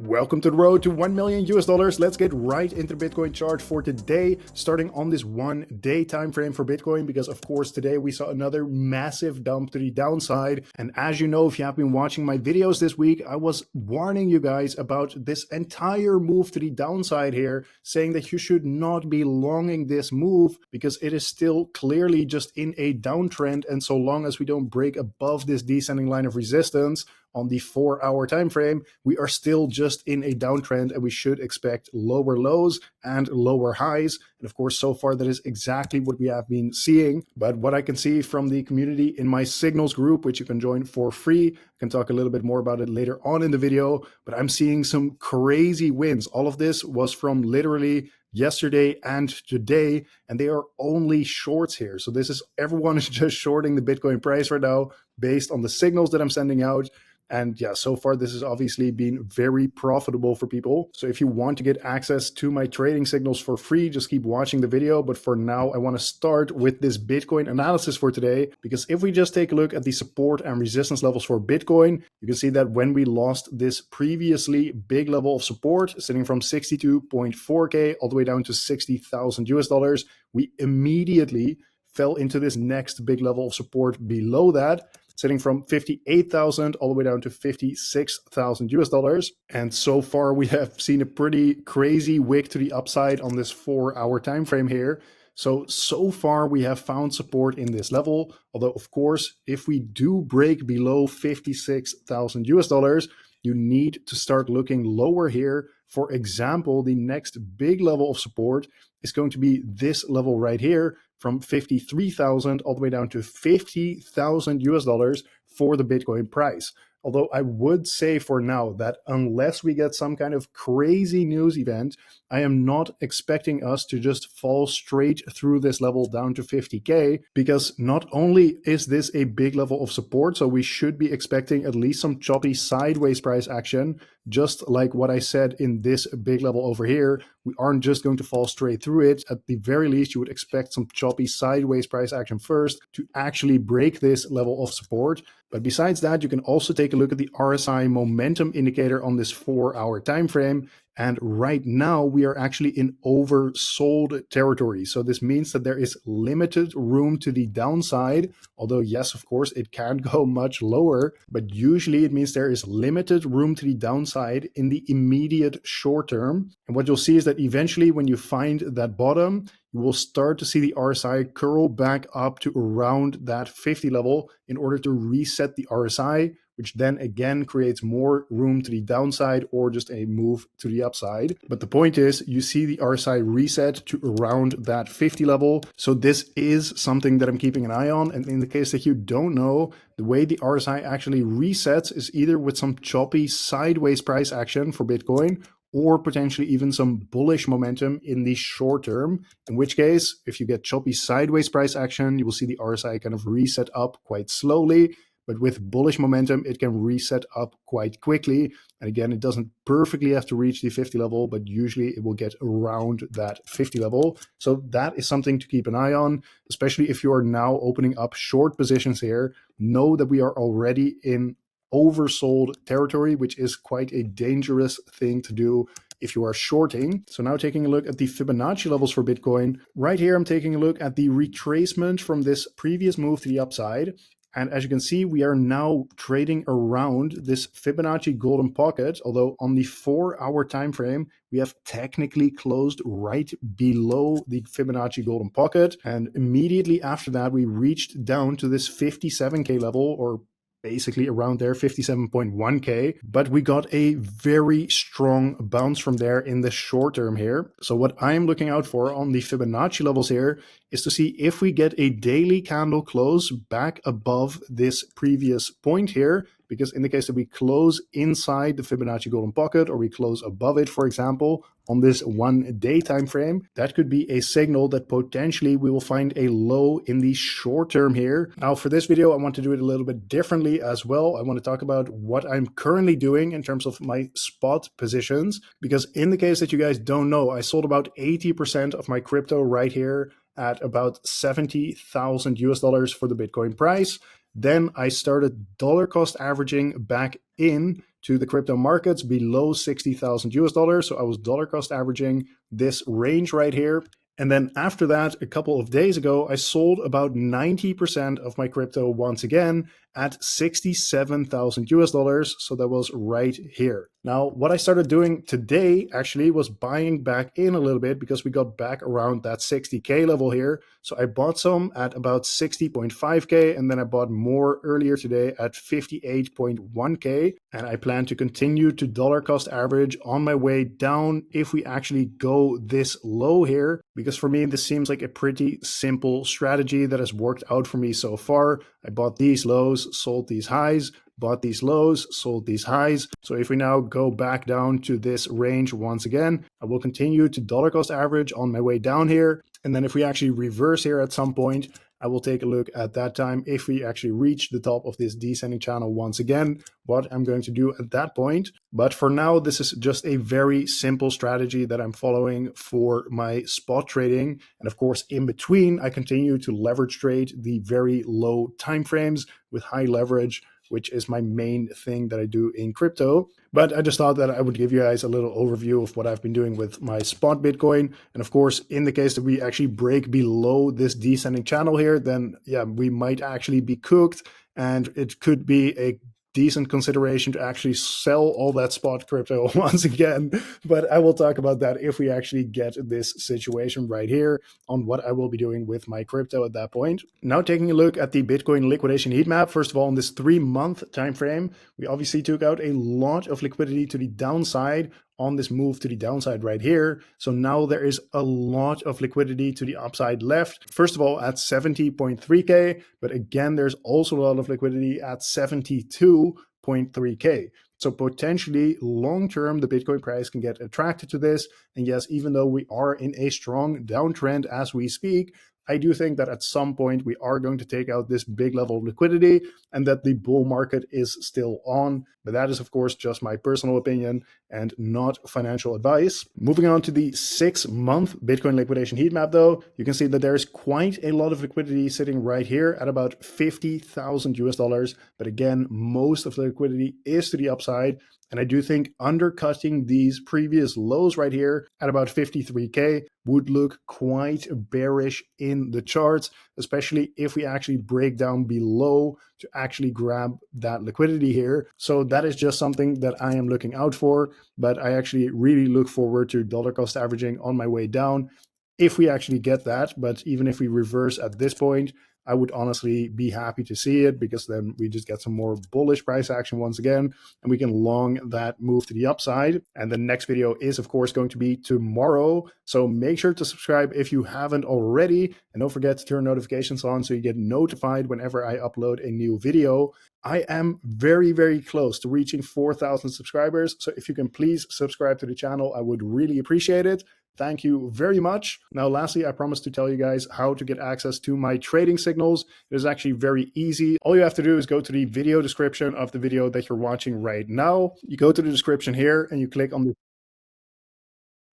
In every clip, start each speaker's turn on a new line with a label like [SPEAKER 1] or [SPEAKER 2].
[SPEAKER 1] Welcome to the road to 1 million US dollars. Let's get right into the Bitcoin chart for today, starting on this 1 day time frame for Bitcoin, because of course today we saw another massive dump to the downside. And as you know, if you have been watching my videos this week, I was warning you guys about this entire move to the downside here, saying that you should not be longing this move because it is still clearly just in a downtrend. And so long as we don't break above this descending line of resistance on the 4-hour time frame, we are still just in a downtrend, and we should expect lower lows and lower highs. And of course, so far that is exactly what we have been seeing. But what I can see from the community in my signals group, which you can join for free, I can talk a little bit more about it later on in the video, but I'm seeing some crazy wins. All of this was from literally yesterday and today, and they are only shorts here. So this is, everyone is just shorting the Bitcoin price right now based on the signals that I'm sending out. And yeah, so far this has obviously been very profitable for people. So if you want to get access to my trading signals for free, just keep watching the video. But for now, I want to start with this Bitcoin analysis for today, because if we just take a look at the support and resistance levels for Bitcoin, you can see that when we lost this previously big level of support, sitting from 62.4K all the way down to 60,000 US dollars, we immediately fell into this next big level of support below that, sitting from 58,000 all the way down to 56,000 US dollars. And so far we have seen a pretty crazy wick to the upside on this 4-hour time frame here. So far we have found support in this level. Although of course, if we do break below 56,000 US dollars, you need to start looking lower here. For example, the next big level of support is going to be this level right here, from 53,000 all the way down to 50,000 US dollars for the Bitcoin price. Although I would say for now that unless we get some kind of crazy news event, I am not expecting us to just fall straight through this level down to 50K, because not only is this a big level of support, so we should be expecting at least some choppy sideways price action, just like what I said in this big level over here. We aren't just going to fall straight through it. At the very least, you would expect some choppy sideways price action first to actually break this level of support. But besides that, you can also take a look at the RSI momentum indicator on this 4-hour time frame. And right now we are actually in oversold territory. So this means that there is limited room to the downside. Although yes, of course, it can go much lower, but usually it means there is limited room to the downside in the immediate short term. And what you'll see is that eventually when you find that bottom, you will start to see the RSI curl back up to around that 50 level in order to reset the RSI, which then again creates more room to the downside or just a move to the upside. But the point is, you see the RSI reset to around that 50 level. So this is something that I'm keeping an eye on. And in the case that you don't know, the way the RSI actually resets is either with some choppy sideways price action for Bitcoin, or potentially even some bullish momentum in the short term, in which case, if you get choppy sideways price action, you will see the RSI kind of reset up quite slowly. But with bullish momentum, it can reset up quite quickly. And again, it doesn't perfectly have to reach the 50 level, but usually it will get around that 50 level. So that is something to keep an eye on, especially if you are now opening up short positions here. Know that we are already in oversold territory, which is quite a dangerous thing to do if you are shorting. So now taking a look at the Fibonacci levels for Bitcoin. Right here, I'm taking a look at the retracement from this previous move to the upside. And as you can see, we are now trading around this Fibonacci golden pocket, although on the 4-hour time frame, we have technically closed right below the Fibonacci golden pocket. And immediately after that, we reached down to this 57K level, or basically around there, 57.1K, but we got a very strong bounce from there in the short term here. So what I'm looking out for on the Fibonacci levels here is to see if we get a daily candle close back above this previous point here, because in the case that we close inside the Fibonacci golden pocket, or we close above it, for example, on this 1 day time frame, that could be a signal that potentially we will find a low in the short term here. Now for this video, I want to do it a little bit differently as well. I want to talk about what I'm currently doing in terms of my spot positions, because in the case that you guys don't know, I sold about 80% of my crypto right here at about 70,000 US dollars for the Bitcoin price. Then I started dollar cost averaging back in to the crypto markets below 60,000 US dollars. So I was dollar cost averaging this range right here. And then after that, a couple of days ago, I sold about 90% of my crypto once again at 67,000 US dollars. So that was right here. Now, what I started doing today actually was buying back in a little bit because we got back around that 60K level here. So I bought some at about 60.5K, and then I bought more earlier today at 58.1K. And I plan to continue to dollar cost average on my way down if we actually go this low here, because for me, this seems like a pretty simple strategy that has worked out for me so far. I bought these lows, sold these highs, bought these lows, sold these highs. So if we now go back down to this range once again, I will continue to dollar cost average on my way down here. And then if we actually reverse here at some point, I will take a look at that time if we actually reach the top of this descending channel once again, what I'm going to do at that point. But for now, this is just a very simple strategy that I'm following for my spot trading. And of course, in between, I continue to leverage trade the very low timeframes with high leverage, which is my main thing that I do in crypto. But I just thought that I would give you guys a little overview of what I've been doing with my spot Bitcoin. And of course, in the case that we actually break below this descending channel here, then yeah, we might actually be cooked, and it could be a decent consideration to actually sell all that spot crypto once again. But I will talk about that if we actually get this situation right here on what I will be doing with my crypto at that point. Now taking a look at the Bitcoin liquidation heat map, first of all, in this 3-month time frame, we obviously took out a lot of liquidity to the downside on this move to the downside right here. So now there is a lot of liquidity to the upside left. First of all, at 70.3K, but again, there's also a lot of liquidity at 72.3K. So potentially long-term, the Bitcoin price can get attracted to this. And yes, even though we are in a strong downtrend as we speak, I do think that at some point we are going to take out this big level of liquidity and that the bull market is still on. But that is, of course, just my personal opinion and not financial advice. Moving on to the 6-month Bitcoin liquidation heat map, though, you can see that there's quite a lot of liquidity sitting right here at about 50,000 US dollars. But again, most of the liquidity is to the upside. And I do think undercutting these previous lows right here at about 53K would look quite bearish in the charts, especially if we actually break down below to actually grab that liquidity here. So that is just something that I am looking out for, but I actually really look forward to dollar cost averaging on my way down if we actually get that. But even if we reverse at this point, I would honestly be happy to see it, because then we just get some more bullish price action once again, and we can long that move to the upside. And the next video is, of course, going to be tomorrow. So make sure to subscribe if you haven't already, and don't forget to turn notifications on so you get notified whenever I upload a new video. I am very, very close to reaching 4,000 subscribers. So if you can please subscribe to the channel, I would really appreciate it. Thank you very much. Now, lastly, I promised to tell you guys how to get access to my trading signals. It is actually very easy. All you have to do is go to the video description of the video that you're watching right now. You go to the description here and you click on the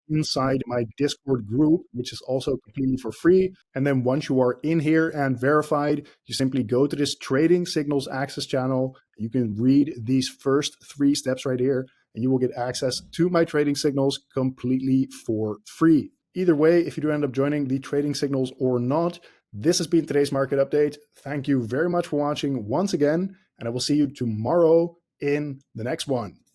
[SPEAKER 1] inside my Discord group, which is also completely for free. And then once you are in here and verified, you simply go to this trading signals access channel. You can read these first 3 steps right here, and you will get access to my trading signals completely for free. Either way, if you do end up joining the trading signals or not, this has been today's market update. Thank you very much for watching once again, and I will see you tomorrow in the next one.